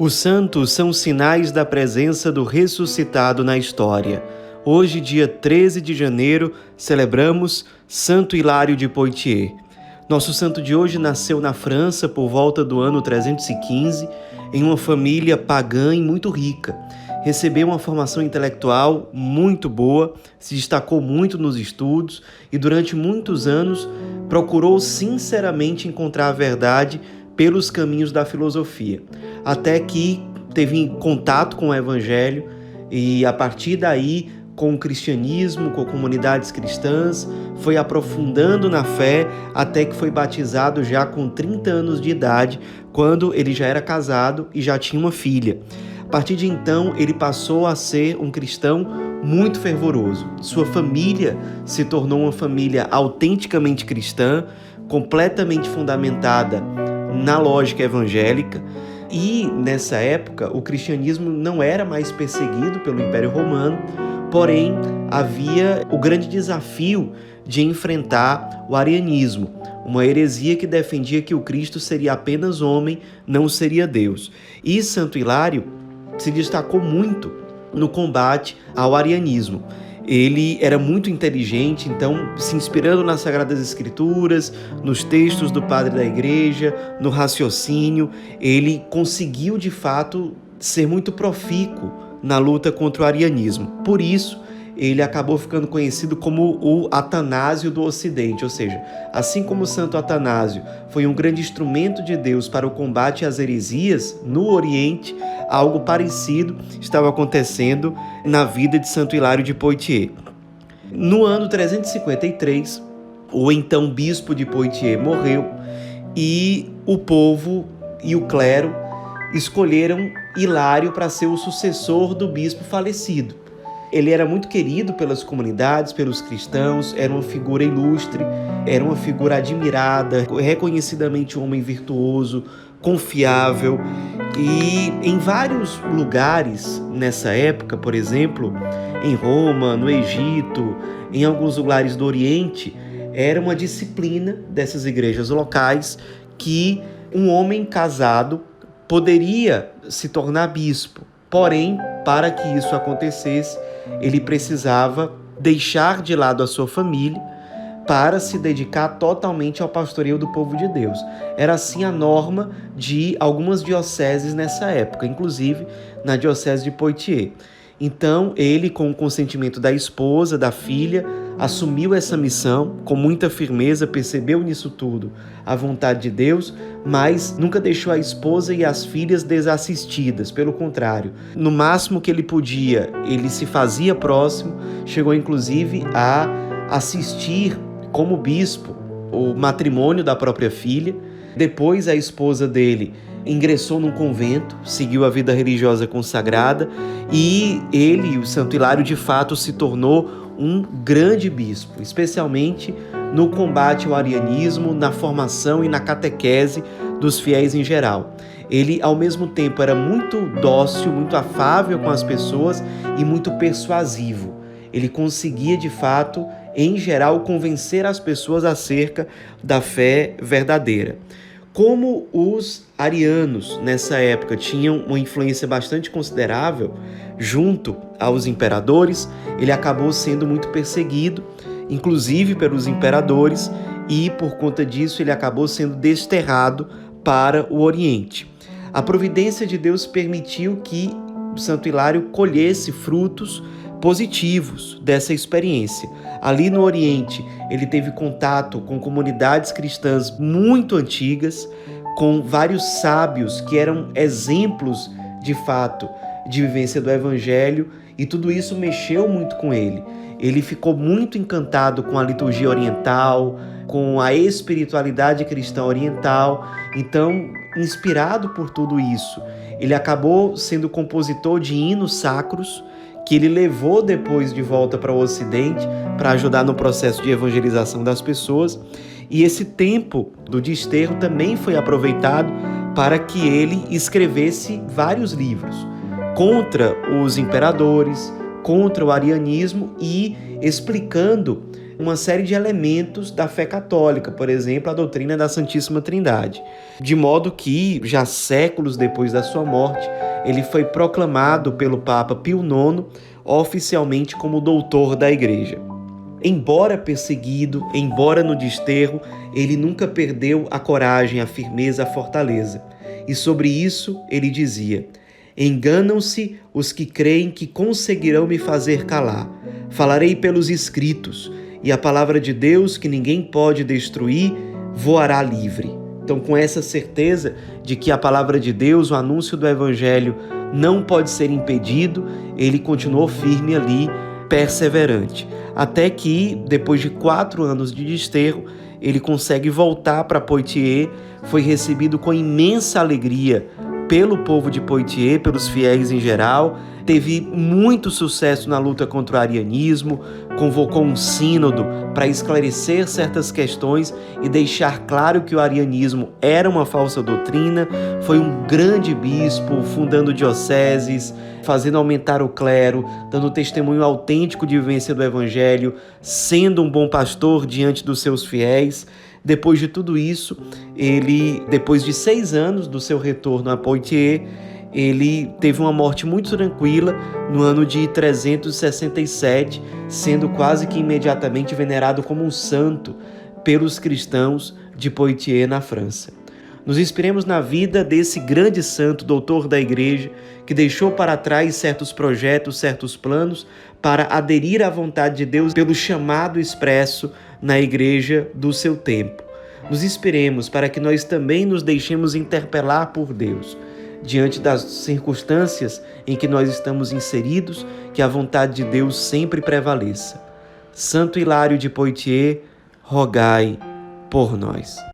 Os santos são sinais da presença do ressuscitado na história. Hoje, dia 13 de janeiro, celebramos Santo Hilário de Poitiers. Nosso santo de hoje nasceu na França por volta do ano 315, em uma família pagã e muito rica. Recebeu uma formação intelectual muito boa, se destacou muito nos estudos e durante muitos anos procurou sinceramente encontrar a verdade pelos caminhos da filosofia, até que teve contato com o Evangelho e, a partir daí, com o cristianismo, com comunidades cristãs, foi aprofundando na fé até que foi batizado já com 30 anos de idade, quando ele já era casado e já tinha uma filha. A partir de então, ele passou a ser um cristão muito fervoroso. Sua família se tornou uma família autenticamente cristã, completamente fundamentada na lógica evangélica, e nessa época o cristianismo não era mais perseguido pelo Império Romano, porém havia o grande desafio de enfrentar o arianismo, uma heresia que defendia que o Cristo seria apenas homem, não seria Deus. E Santo Hilário se destacou muito no combate ao arianismo. Ele era muito inteligente, então, se inspirando nas Sagradas Escrituras, nos textos do padre da igreja, no raciocínio, ele conseguiu, de fato, ser muito profícuo na luta contra o arianismo. Por isso, ele acabou ficando conhecido como o Atanásio do Ocidente, ou seja, assim como Santo Atanásio foi um grande instrumento de Deus para o combate às heresias no Oriente, algo parecido estava acontecendo na vida de Santo Hilário de Poitiers. No ano 353, o então bispo de Poitiers morreu e o povo e o clero escolheram Hilário para ser o sucessor do bispo falecido. Ele era muito querido pelas comunidades, pelos cristãos, era uma figura ilustre, era uma figura admirada, reconhecidamente um homem virtuoso, confiável. E em vários lugares nessa época, por exemplo, em Roma, no Egito, em alguns lugares do Oriente, era uma disciplina dessas igrejas locais que um homem casado poderia se tornar bispo. Porém, para que isso acontecesse, ele precisava deixar de lado a sua família para se dedicar totalmente ao pastoreio do povo de Deus. Era assim a norma de algumas dioceses nessa época, inclusive na diocese de Poitiers. Então, ele, com o consentimento da esposa, da filha, assumiu essa missão com muita firmeza, percebeu nisso tudo a vontade de Deus, mas nunca deixou a esposa e as filhas desassistidas, pelo contrário. No máximo que ele podia, ele se fazia próximo, chegou inclusive a assistir como bispo o matrimônio da própria filha. Depois a esposa dele ingressou num convento, seguiu a vida religiosa consagrada e ele, o Santo Hilário, de fato se tornou um grande bispo, especialmente no combate ao arianismo, na formação e na catequese dos fiéis em geral. Ele, ao mesmo tempo, era muito dócil, muito afável com as pessoas e muito persuasivo. Ele conseguia, de fato, em geral, convencer as pessoas acerca da fé verdadeira. Como os arianos, nessa época, tinham uma influência bastante considerável junto aos imperadores, ele acabou sendo muito perseguido, inclusive pelos imperadores, e por conta disso ele acabou sendo desterrado para o Oriente. A providência de Deus permitiu que Santo Hilário colhesse frutos positivos dessa experiência. Ali no Oriente, ele teve contato com comunidades cristãs muito antigas, com vários sábios que eram exemplos, de fato, de vivência do Evangelho, e tudo isso mexeu muito com ele. Ele ficou muito encantado com a liturgia oriental, com a espiritualidade cristã oriental. Então, inspirado por tudo isso, ele acabou sendo compositor de hinos sacros, que ele levou depois de volta para o Ocidente para ajudar no processo de evangelização das pessoas. E esse tempo do desterro também foi aproveitado para que ele escrevesse vários livros contra os imperadores, contra o arianismo e explicando uma série de elementos da fé católica, por exemplo, a doutrina da Santíssima Trindade. De modo que, já séculos depois da sua morte, ele foi proclamado pelo Papa Pio IX oficialmente como doutor da Igreja. Embora perseguido, embora no desterro, ele nunca perdeu a coragem, a firmeza, a fortaleza. E sobre isso ele dizia: enganam-se os que creem que conseguirão me fazer calar. Falarei pelos escritos, e a palavra de Deus, que ninguém pode destruir, voará livre. Então, com essa certeza de que a palavra de Deus, o anúncio do Evangelho, não pode ser impedido, ele continuou firme ali, perseverante. Até que, depois de 4 anos de desterro, ele consegue voltar para Poitiers, foi recebido com imensa alegria pelo povo de Poitiers, pelos fiéis em geral, teve muito sucesso na luta contra o arianismo, convocou um sínodo para esclarecer certas questões e deixar claro que o arianismo era uma falsa doutrina, foi um grande bispo, fundando dioceses, fazendo aumentar o clero, dando testemunho autêntico de vivência do Evangelho, sendo um bom pastor diante dos seus fiéis. Depois de tudo isso, depois de 6 anos do seu retorno a Poitiers, ele teve uma morte muito tranquila no ano de 367, sendo quase que imediatamente venerado como um santo pelos cristãos de Poitiers, na França. Nos inspiremos na vida desse grande santo, doutor da Igreja, que deixou para trás certos projetos, certos planos, para aderir à vontade de Deus pelo chamado expresso na Igreja do seu tempo. Nos inspiremos para que nós também nos deixemos interpelar por Deus, diante das circunstâncias em que nós estamos inseridos, que a vontade de Deus sempre prevaleça. Santo Hilário de Poitiers, rogai por nós.